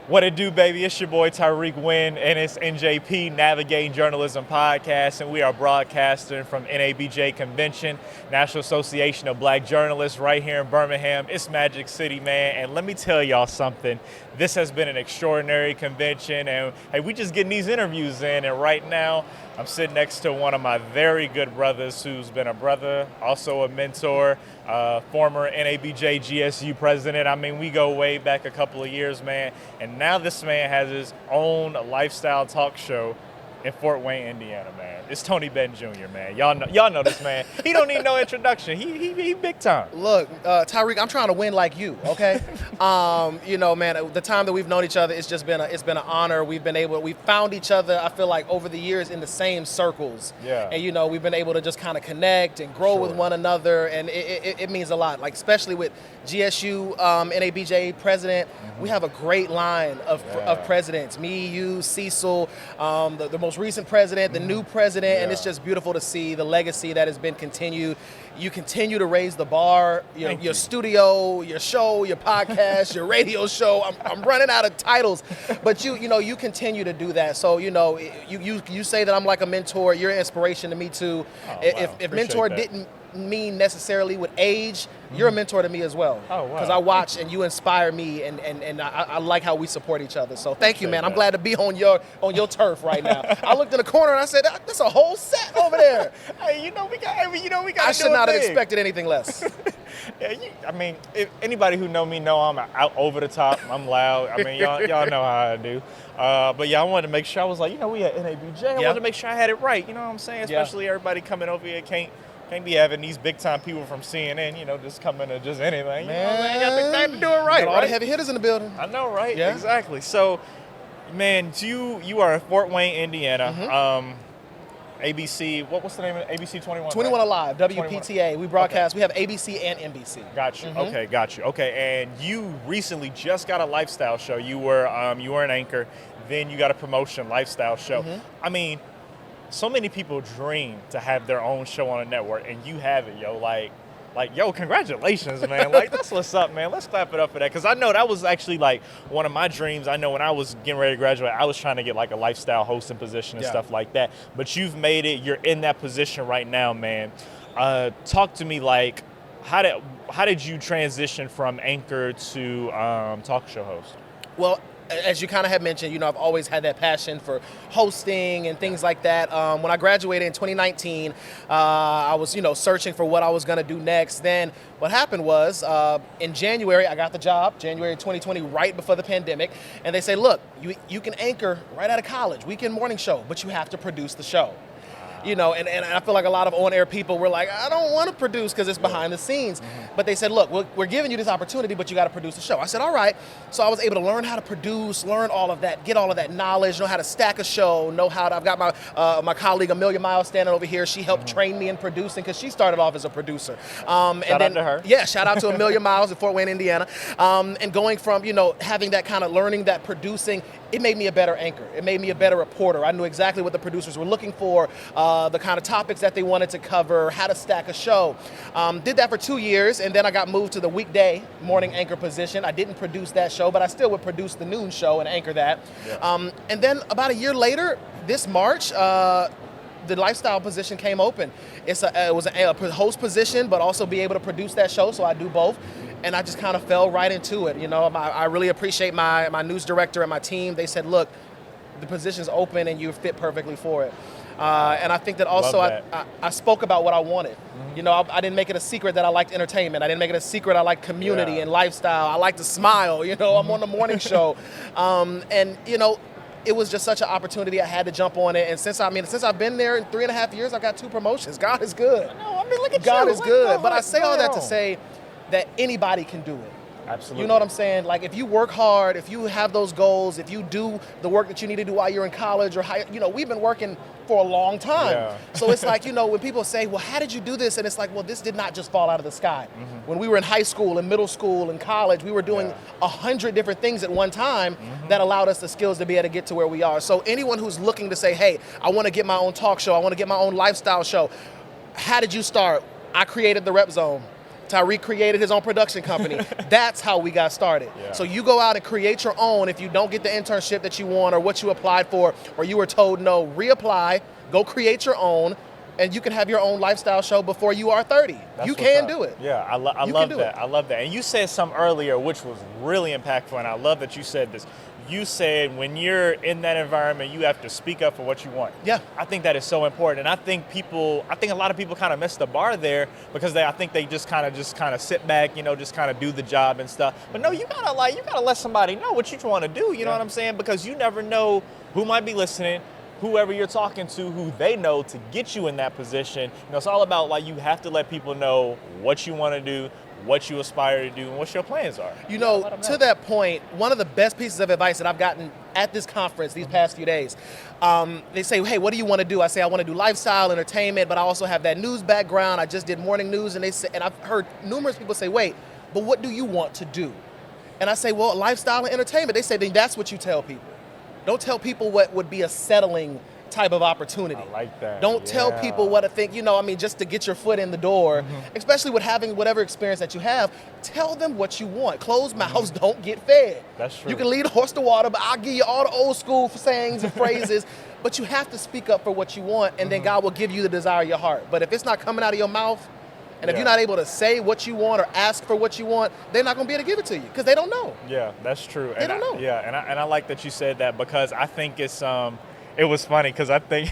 What it do, baby? It's your boy Tyrik Wynn, and it's NJP Navigating Journalism Podcast, and we are broadcasting from AABJ Convention, National Association of Black Journalists, right here in Birmingham. It's Magic City, man, and let me tell y'all something. This has been an extraordinary convention, and hey, we just getting these interviews in, and right now, I'm sitting next to one of my very good brothers who's been a brother, also a mentor, former NABJ GSU president. I mean, we go way back a couple of years, man. And now this man has his own lifestyle talk show in Fort Wayne, Indiana, man. It's Betton Jr, man. Y'all know this man. He don't need no introduction. He big time. Look, Tyrik, I'm trying to win like you, okay? Man, the time that we've known each other, it's been an honor. We found each other, I feel like, over the years in the same circles. Yeah. And, we've been able to just kind of connect and grow with one another, and it means a lot. Like, especially with GSU, NABJ president, we have a great line of presidents. Me, you, Cecil, the most recent president, the new president, and it's just beautiful to see the legacy that has been continued. You continue to raise the bar, your studio, your show, your podcast, your radio show. I'm running out of titles, but you continue to do that. So you say that I'm like a mentor. You're an inspiration to me too. Oh, if mentor didn't mean necessarily with age, you're a mentor to me as well. Oh, wow. Because I watch and you inspire me, and I like how we support each other. So thank you, man. I'm glad to be on your turf right now. I looked in the corner and I said, "That's a whole set over there." Hey, we got. I should not have expected anything less. Yeah, if anybody who know me know I'm out over the top. I'm loud. I mean, y'all know how I do. But yeah, I wanted to make sure. I was like, we at NABJ. I wanted to make sure I had it right. You know what I'm saying? Especially everybody coming over here can't be having these big time people from CNN, just coming to just anything. Man, got to do it right. Got all the heavy hitters in the building. I know, right? Yeah. Exactly. So, man, you are in Fort Wayne, Indiana. ABC, what's the name of it? ABC 21? 21 Alive, WPTA. We broadcast. Okay. We have ABC and NBC. Got you. Okay, got you. Okay, and you recently just got a lifestyle show. You were an anchor, then you got a promotion lifestyle show. I mean, so many people dream to have their own show on a network, and you have it, yo. Yo, congratulations, man. That's what's up, man. Let's clap it up for that, because I know that was actually one of my dreams. I know when I was getting ready to graduate, I was trying to get a lifestyle hosting position and stuff like that. But you've made it. You're in that position right now, man. Talk to me, how did you transition from anchor to talk show host? Well, as you kind of had mentioned, I've always had that passion for hosting and things like that. When I graduated in 2019, I was, searching for what I was going to do next. Then what happened was in January, I got the job, January 2020, right before the pandemic. And they say, look, you can anchor right out of college, weekend morning show, but you have to produce the show. And I feel like a lot of on-air people were like, I don't want to produce because it's behind the scenes. But they said, look, we're giving you this opportunity, but you got to produce a show. I said, all right. So I was able to learn how to produce, learn all of that, get all of that knowledge, know how to stack a show, I've got my colleague Amelia Miles standing over here. She helped train me in producing because she started off as a producer. Shout out to her. Yeah, shout out to Amelia Miles in Fort Wayne, Indiana. And going from, having that kind of learning, that producing, it made me a better anchor. It made me a better reporter. I knew exactly what the producers were looking for, the kind of topics that they wanted to cover, how to stack a show. Did that for 2 years, and then I got moved to the weekday morning anchor position. I didn't produce that show, but I still would produce the noon show and anchor that. Yeah. And then about a year later, this March, the lifestyle position came open. It was a host position, but also be able to produce that show, so I do both. And I just kind of fell right into it. I really appreciate my news director and my team. They said, look, the position's open and you fit perfectly for it. And I think that also I spoke about what I wanted. I didn't make it a secret that I liked entertainment. I didn't make it a secret I liked community and lifestyle. I like to smile. I'm on the morning show. It was just such an opportunity. I had to jump on it. And since I've been there in 3.5 years, I got 2 promotions. God is good. Look at God you. is good. But I say all that to say that anybody can do it. Absolutely. You know what I'm saying? If you work hard, if you have those goals, if you do the work that you need to do while you're in college or high, we've been working for a long time. Yeah. So it's when people say, well, how did you do this? And it's well, this did not just fall out of the sky. When we were in high school and middle school and college, we were doing 100 different things at one time that allowed us the skills to be able to get to where we are. So anyone who's looking to say, hey, I want to get my own talk show, I want to get my own lifestyle show, how did you start? I created the Rep Zone. Tyrik created his own production company. That's how we got started. Yeah. So you go out and create your own. If you don't get the internship that you want or what you applied for, or you were told no, reapply, go create your own, and you can have your own lifestyle show before you are 30. You can do it. Yeah, I love that. I love that. And you said something earlier which was really impactful, and I love that you said this. You said when you're in that environment, you have to speak up for what you want. Yeah. I think that is so important. And I think a lot of people kind of miss the bar there because I think they just kind of sit back, just kind of do the job and stuff. But no, you gotta let somebody know what you want to do. You know what I'm saying? Because you never know who might be listening, whoever you're talking to, who they know to get you in that position. It's all about you have to let people know what you want to do, what you aspire to do, and what your plans are. To that point, one of the best pieces of advice that I've gotten at this conference these past few days, they say, hey, what do you want to do? I say, I want to do lifestyle, entertainment, but I also have that news background. I just did morning news, and I've heard numerous people say, wait, but what do you want to do? And I say, well, lifestyle and entertainment. They say, then that's what you tell people. Don't tell people what would be a settling type of opportunity. I like that. Don't tell people what to think, just to get your foot in the door, especially with having whatever experience that you have, tell them what you want. Closed mouths don't get fed. That's true. You can lead a horse to water, but I'll give you all the old school sayings and phrases, but you have to speak up for what you want, and then God will give you the desire of your heart. But if it's not coming out of your mouth, and if you're not able to say what you want or ask for what you want, they're not going to be able to give it to you because they don't know. Yeah, that's true. They don't know. Yeah, and I like that you said that because I think it was funny because I think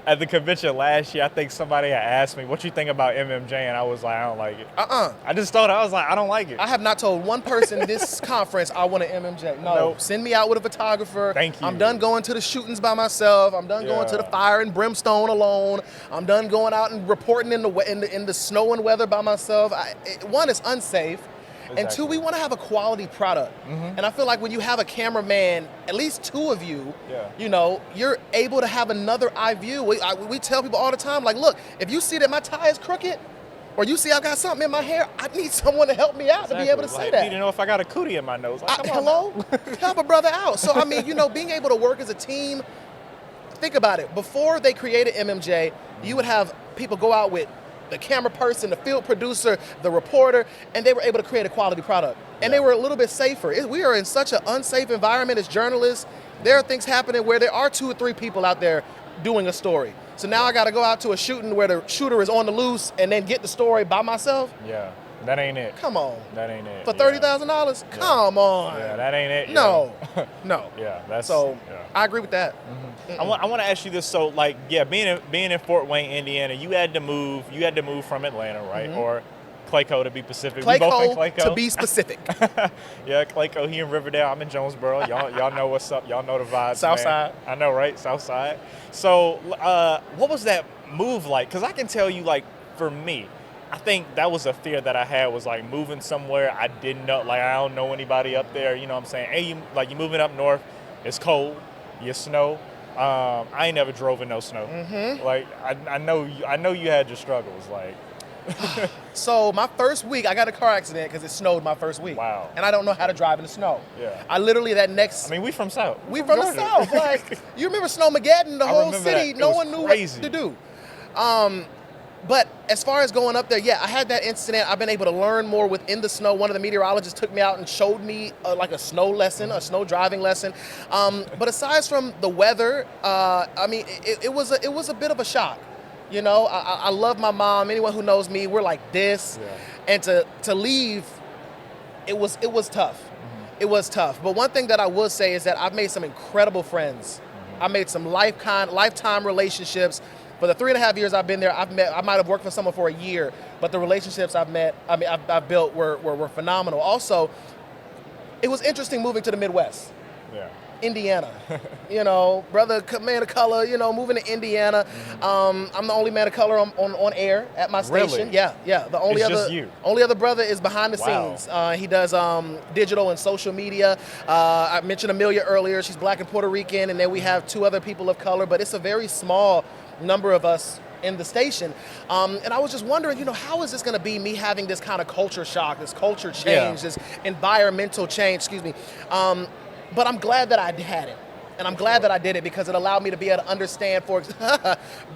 at the convention last year, I think somebody had asked me, what you think about MMJ? And I was like, I don't like it. I just thought, I was like, I don't like it. I have not told one person this conference I want an MMJ. No, Nope. Send me out with a photographer. Thank you. I'm done going to the shootings by myself. I'm done going to the fire and brimstone alone. I'm done going out and reporting in the snow and weather by myself. One, it's unsafe. Exactly. And two, we want to have a quality product. And I feel like when you have a cameraman, at least two of you, you're able to have another eye view. We tell people all the time, look, if you see that my tie is crooked, or you see I've got something in my hair, I need someone to help me out to be able to say that. I need to know if I got a cootie in my nose. Hello? Help a brother out. So, being able to work as a team, think about it. Before they created MMJ, you would have people go out with the camera person, the field producer, the reporter, and they were able to create a quality product. And they were a little bit safer. We are in such an unsafe environment as journalists. There are things happening where there are 2 or 3 people out there doing a story. So now I got to go out to a shooting where the shooter is on the loose and then get the story by myself. Yeah, that ain't it. Come on. That ain't it. For $30,000? Yeah. Come on. Yeah, that ain't it. No. No. Yeah, that's So yeah. I agree with that. I want to ask you this. So, being in Fort Wayne, Indiana, you had to move from Atlanta, right? Or Clayco to be specific. We both in Clayco to be specific. Yeah, Clayco. He in Riverdale. I'm in Jonesboro. Y'all know what's up. Y'all know the vibes. Southside. I know, right? Southside. So, what was that move like? Because I can tell you, for me, I think that was a fear that I had was moving somewhere I didn't know. I don't know anybody up there. You know what I'm saying? Hey, you moving up north. It's cold. You snow. I ain't never drove in no snow. I know you had your struggles. So my first week, I got a car accident because it snowed my first week. Wow. And I don't know how to drive in the snow. Yeah. I literally we from South. We from the South. You remember Snowmageddon, the whole city, no one knew crazy. what to do. But as far as going up there, I had that incident. I've been able to learn more within the snow. One of the meteorologists took me out and showed me a snow lesson, a snow driving lesson. But aside from the weather, it was a bit of a shock. I love my mom. Anyone who knows me, we're like this. Yeah. And to leave, it was tough. It was tough. But one thing that I will say is that I've made some incredible friends. I made some lifetime relationships. For the 3.5 years I've been there, I might have worked for someone for a year, but the relationships I've built were phenomenal. Also, it was interesting moving to the Midwest. Yeah. Indiana, brother, man of color, moving to Indiana. I'm the only man of color on air at my station. Really? Yeah. The only other brother is behind the scenes. He does digital and social media. I mentioned Amelia earlier. She's Black and Puerto Rican, and then we have 2 other people of color. But it's a very small number of us in the station. And I was just wondering, how is this going to be, me having this kind of culture shock, this culture change, this environmental change, excuse me. But I'm glad that I had it. And I'm glad that I did it because it allowed me to be able to understand,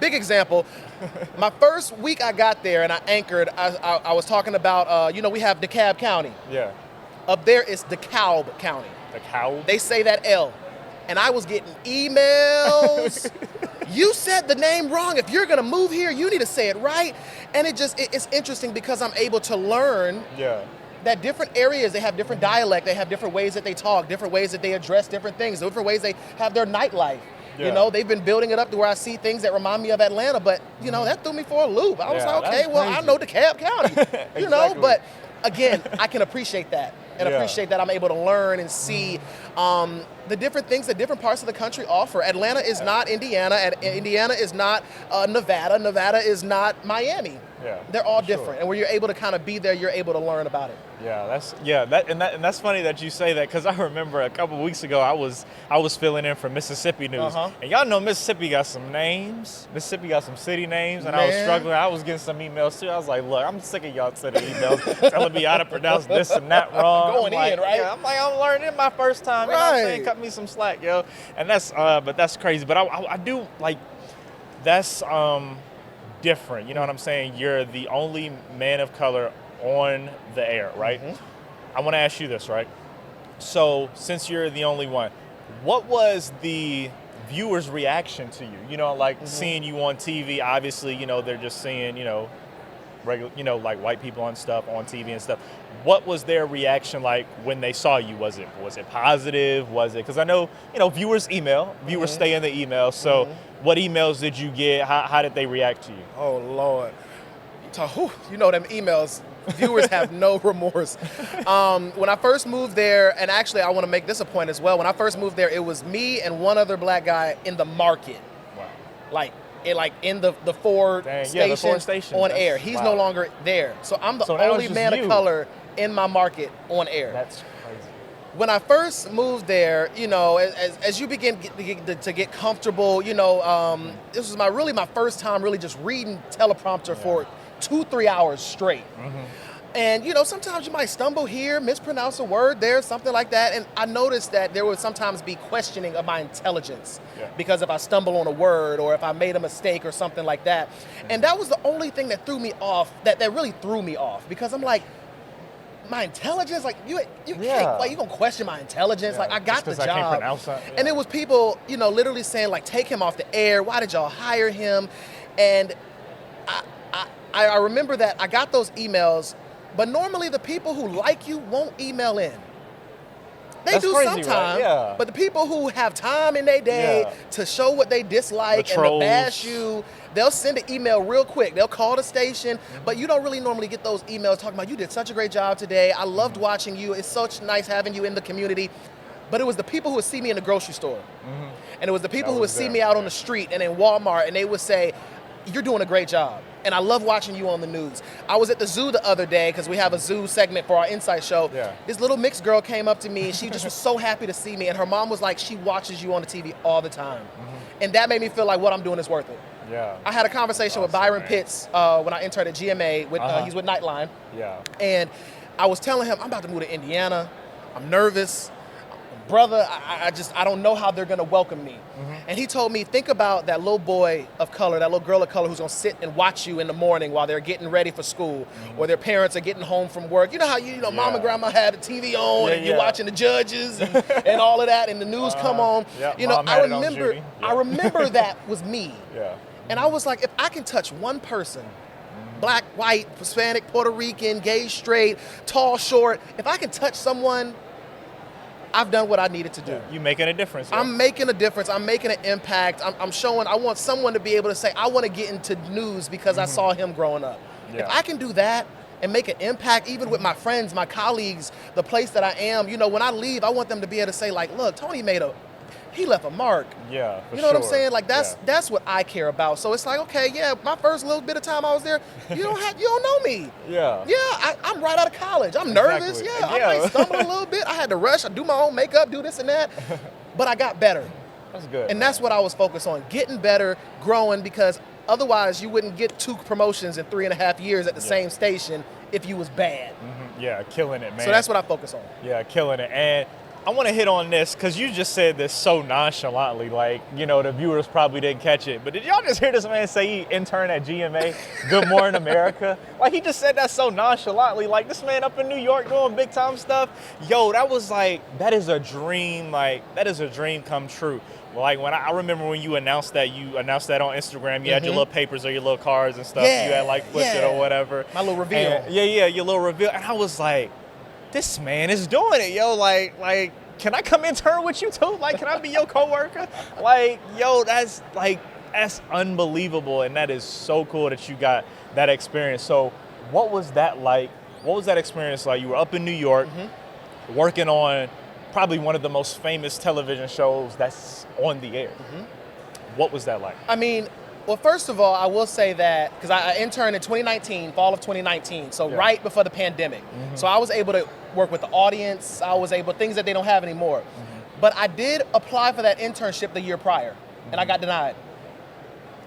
big example, my first week I got there and I anchored, I was talking about, we have DeKalb County. Yeah. Up there it's DeKalb County. DeKalb? They say that L. And I was getting emails. You said the name wrong. If you're gonna move here, you need to say it right. And it's interesting because I'm able to learn that different areas, they have different dialect, they have different ways that they talk, different ways that they address different things, different ways they have their nightlife. Yeah. They've been building it up to where I see things that remind me of Atlanta, but that threw me for a loop. I was like, okay, well, I know DeKalb County, Exactly. but again, I can appreciate that. And appreciate that I'm able to learn and see the different things that different parts of the country offer. Atlanta is not Indiana. Indiana is not Nevada. Nevada is not Miami. Yeah, they're all different. And where you're able to kind of be there, you're able to learn about it. That's funny that you say that because I remember a couple of weeks ago I was filling in for Mississippi news, and y'all know Mississippi got some names. Mississippi got some city names, and I was struggling. I was getting some emails too. I was like, look, I'm sick of y'all sending emails telling me how to pronounce this and that wrong. Going in, right? Yeah, I'm learning it my first time. You know what I'm saying? Cut me some slack, yo. And that's crazy. But I do like that's different. You know what I'm saying? You're the only man of color on the air, right? I want to ask you this, right? So since you're the only one, what was the viewers' reaction to you? Seeing you on TV, obviously, they're just seeing, regular, like white people on TV and stuff. What was their reaction like when they saw you? Was it positive? Was it, because I know, viewers stay in the email. So what emails did you get? How did they react to you? Oh, Lord. Them emails, viewers have no remorse. When I first moved there, and actually I want to make this a point as well. When I first moved there, it was me and one other black guy in the market. Wow. In the Ford station on air. He's no longer there. So I'm the only man of color in my market on air. That's crazy. When I first moved there, as you begin to get comfortable, this was my first time really just reading teleprompter for 2-3 hours straight. And, sometimes you might stumble here, mispronounce a word there, something like that. And I noticed that there would sometimes be questioning of my intelligence because if I stumble on a word or if I made a mistake or something like that. And that was the only thing that threw me off, that really threw me off, because I'm like, my intelligence, like you can't, like, you gonna question my intelligence? Like, I got the job. I can't pronounce that. And it was people, literally saying like, take him off the air. Why did y'all hire him? And I remember that I got those emails, but normally the people who like you won't email in. They do sometimes, right? But the people who have time in their day to show what they dislike and to bash you, they'll send an email real quick. They'll call the station, but you don't really normally get those emails talking about, you did such a great job today. I loved watching you. It's such nice having you in the community. But it was the people who would see me in the grocery store. And it was the people who would see me out on the street and in Walmart, and they would say, you're doing a great job. And I love watching you on the news. I was at the zoo the other day because we have a zoo segment for our Insight show. This little mixed girl came up to me and she just was so happy to see me. And her mom was like, she watches you on the TV all the time. And that made me feel like what I'm doing is worth it. I had a conversation with Byron Pitts when I interned at GMA. He's with Nightline. And I was telling him, I'm about to move to Indiana. I'm nervous. Brother, I don't know how they're gonna welcome me. And he told me, think about that little boy of color, that little girl of color who's gonna sit and watch you in the morning while they're getting ready for school, or their parents are getting home from work. You know how mom and grandma had the TV on and you're watching the judges and all of that, and the news come on. I remember that was me. And I was like, if I can touch one person, black, white, Hispanic, Puerto Rican, gay, straight, tall, short, if I can touch someone, I've done what I needed to do. You're making a difference. I'm making a difference. I'm making an impact. I'm showing, I want someone to be able to say, I want to get into news because I saw him growing up. If I can do that and make an impact, even with my friends, my colleagues, the place that I am, when I leave, I want them to be able to say, like, look, Tony he left a mark. For you know what I'm saying? Like, that's what I care about. So it's like, okay, my first little bit of time I was there, you don't know me. I'm right out of college. I'm nervous. I might stumble a little bit. I had to rush. I do my own makeup, do this and that. But I got better. That's good. And that's what I was focused on, getting better, growing, because otherwise you wouldn't get 2 promotions in 3.5 years at the same station if you was bad. Killing it, man. So that's what I focus on. Killing it. And I want to hit on this because you just said this so nonchalantly, like, you know, the viewers probably didn't catch it. But did y'all just hear this man say he interned at GMA, Good Morning America? Like, he just said that so nonchalantly. Like, this man up in New York doing big time stuff. Yo, that was like, that is a dream. Like, that is a dream come true. Like, when I remember when you announced that on Instagram. You had your little papers or your little cards and stuff. Yeah, you had like flipped it or whatever. My little reveal. And, your little reveal. And I was like, this man is doing it, yo. Like, can I come intern with you too? Like, can I be your coworker? Like, yo, that's unbelievable, and that is so cool that you got that experience. So, what was that like? What was that experience like? You were up in New York, working on probably one of the most famous television shows that's on the air. What was that like? I mean, well, first of all, I will say that, because I interned in 2019, fall of 2019, so right before the pandemic. So I was able to work with the audience. I was able, things that they don't have anymore. But I did apply for that internship the year prior, and I got denied.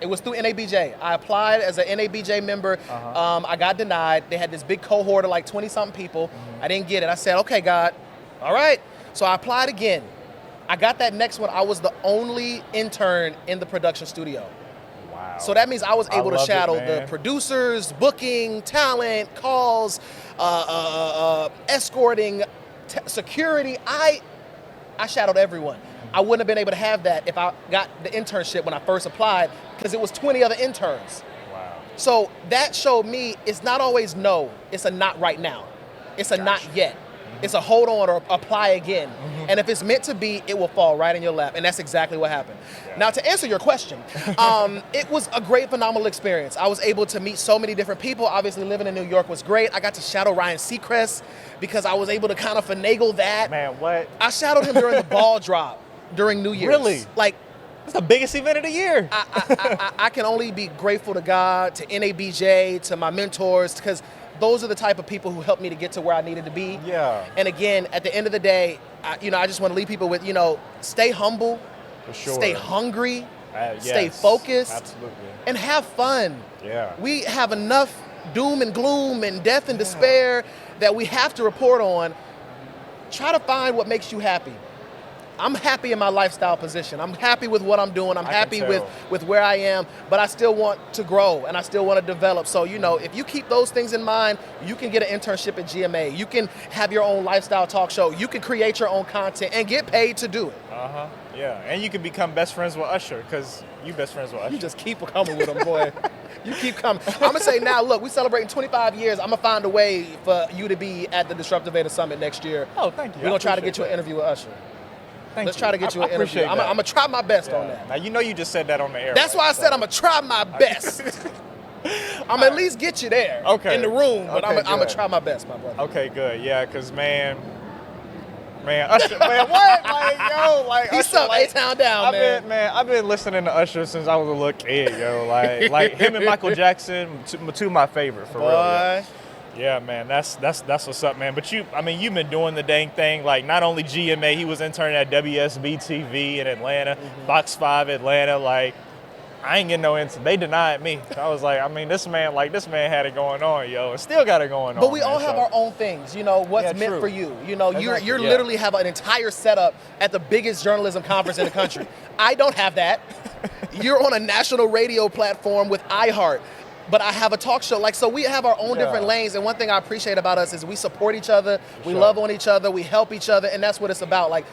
It was through NABJ. I applied as an NABJ member. I got denied. They had this big cohort of like 20-something people. I didn't get it. I said, okay, God, all right. So I applied again. I got that next one. I was the only intern in the production studio. Wow. So that means I was able to shadow the producers, booking, talent, calls, escorting, security. I shadowed everyone. I wouldn't have been able to have that if I got the internship when I first applied, because it was 20 other interns. Wow. So that showed me it's not always no, it's a not right now. It's a not yet. It's a hold on or apply again. And if it's meant to be, it will fall right in your lap. And that's exactly what happened. Now, to answer your question, it was a great, phenomenal experience. I was able to meet so many different people. Obviously, living in New York was great. I got to shadow Ryan Seacrest because I was able to kind of finagle that. Man, what? I shadowed him during the ball drop during New Year's. Really? Like, it's the biggest event of the year. I can only be grateful to God, to NABJ, to my mentors, because those are the type of people who helped me to get to where I needed to be. Yeah. And again, at the end of the day, I just want to leave people with, stay humble, For sure. stay hungry, Yes, stay focused, absolutely. and have fun. Yeah. We have enough doom and gloom and death and despair that we have to report on. Try to find what makes you happy. I'm happy in my lifestyle position. I'm happy with what I'm doing. I'm happy with where I am, but I still want to grow and I still want to develop. So, if you keep those things in mind, you can get an internship at GMA. You can have your own lifestyle talk show. You can create your own content and get paid to do it. Yeah, and you can become best friends with Usher because you best friends with Usher. You just keep coming with them, boy. You keep coming. I'm going to say now, look, we're celebrating 25 years. I'm going to find a way for you to be at the Disruptive Vader Summit next year. Oh, thank you. We're going to try to get you an interview with Usher. Let's try to get you an interview. I'm going to try my best on that. Now, you just said that on the air. That's why I said I'm going to try my best. I'm at least get you there in the room, but I'm going to try my best, my brother. Okay, good. Yeah, because, man, Usher, man, what? Like, yo, like, He's Usher, up, A-Town down, man. I've been listening to Usher since I was a little kid, yo. Like him and Michael Jackson, two of my favorite, for real. Yo. Yeah, man, that's what's up, man. But you've been doing the dang thing. Like, not only GMA, he was interning at WSB-TV in Atlanta, Fox 5 Atlanta. Like, I ain't getting no intern. They denied me. I was like, this man had it going on, yo, and still got it going on. But we all have our own things, what's meant for you. You literally have an entire setup at the biggest journalism conference in the country. I don't have that. You're on a national radio platform with iHeart. But I have a talk show. So we have our own different lanes. And one thing I appreciate about us is we support each other. We love on each other. We help each other. And that's what it's about. I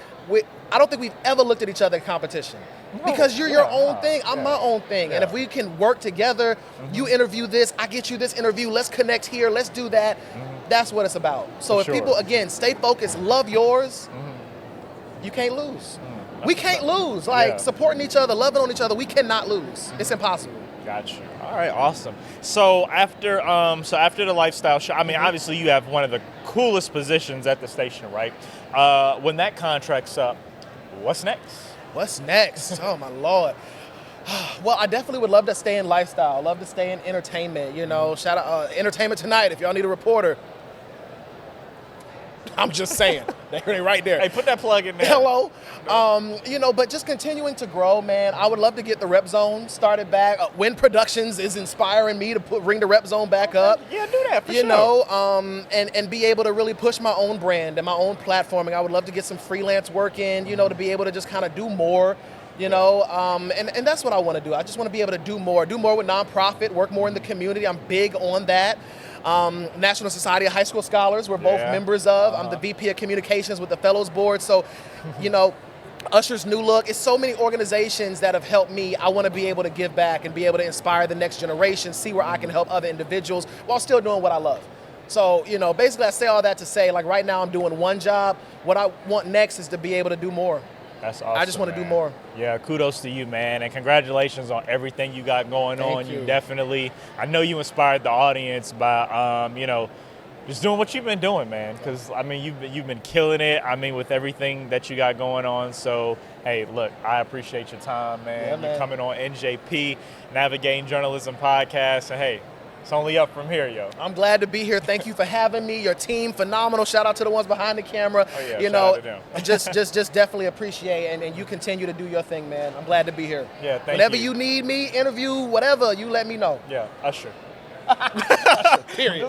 don't think we've ever looked at each other in competition. Because you're your own thing. I'm my own thing. Yeah. And if we can work together, you interview this, I get you this interview, let's connect here, let's do that. That's what it's about. So if people, again, stay focused, love yours, you can't lose. We can't lose. Supporting each other, loving on each other, we cannot lose. It's impossible. Got you. All right, awesome. So after the lifestyle show, obviously you have one of the coolest positions at the station, right? When that contract's up, what's next? What's next? Oh my Lord. Well, I definitely would love to stay in lifestyle, love to stay in entertainment. Shout out Entertainment Tonight if y'all need a reporter. I'm just saying. They're right there. Hey, put that plug in there. Hello. But just continuing to grow, man. I would love to get the Rep Zone started back. Wynn Productions is inspiring me to bring the Rep Zone back up. Yeah, do that for sure. And be able to really push my own brand and my own platforming. I would love to get some freelance work in, to be able to just kind of do more. And that's what I want to do. I just want to be able to do more with nonprofit, work more in the community. I'm big on that. National Society of High School Scholars, we're both members of. I'm the VP of Communications with the Fellows Board. So, Usher's New Look. It's so many organizations that have helped me. I want to be able to give back and be able to inspire the next generation, see where I can help other individuals while still doing what I love. So, basically I say all that to say, like right now I'm doing one job. What I want next is to be able to do more. That's awesome. I just want to do more. Yeah, kudos to you, man, and congratulations on everything you got going on. Thank you. Definitely, I know you inspired the audience by, just doing what you've been doing, man. Because you've been killing it. With everything that you got going on. So, hey, look, I appreciate your time, man. Yeah, man. You're coming on NJP, Navigating Journalism Podcast, and hey, it's only up from here, yo. I'm glad to be here. Thank you for having me. Your team, phenomenal. Shout out to the ones behind the camera. Oh, yeah, shout out to them. just definitely appreciate and you continue to do your thing, man. I'm glad to be here. Yeah, thank you. Whenever you need me, interview, whatever, you let me know. Yeah, Usher. Period.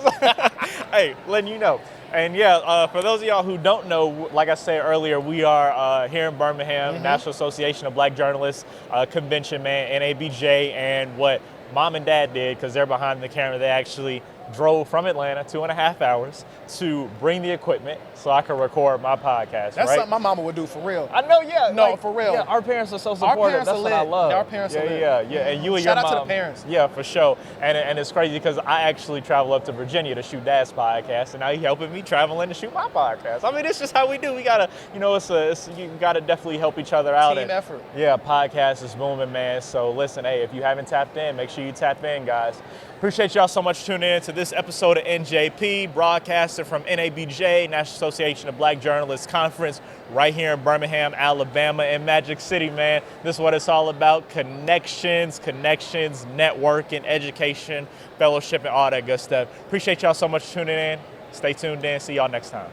Hey, letting you know. And for those of y'all who don't know, like I said earlier, we are here in Birmingham, National Association of Black Journalists Convention, man, NABJ, and what Mom and Dad did, because they're behind the camera, they actually drove from Atlanta 2.5 hours to bring the equipment so I could record my podcast. That's right? something my mama would do for real. I know, yeah. No, for real. Yeah, our parents are so Our supportive. parents That's are what I lit. love. Our parents are lit. Yeah. And you and Shout your out mom. to the parents. Yeah, for sure. And it's crazy because I actually travel up to Virginia to shoot Dad's podcast, and now he's helping me travel in to shoot my podcast. It's just how we do. We gotta, you gotta definitely help each other out. Team effort. Yeah, podcast is booming, man. So listen, hey, if you haven't tapped in, make sure you tap in, guys. Appreciate y'all so much tuning in to this episode of NJP, broadcasted from NABJ, National Association of Black Journalists Conference, right here in Birmingham, Alabama, in Magic City, man. This is what it's all about: connections, networking, education, fellowship, and all that good stuff. Appreciate y'all so much tuning in. Stay tuned in. See y'all next time.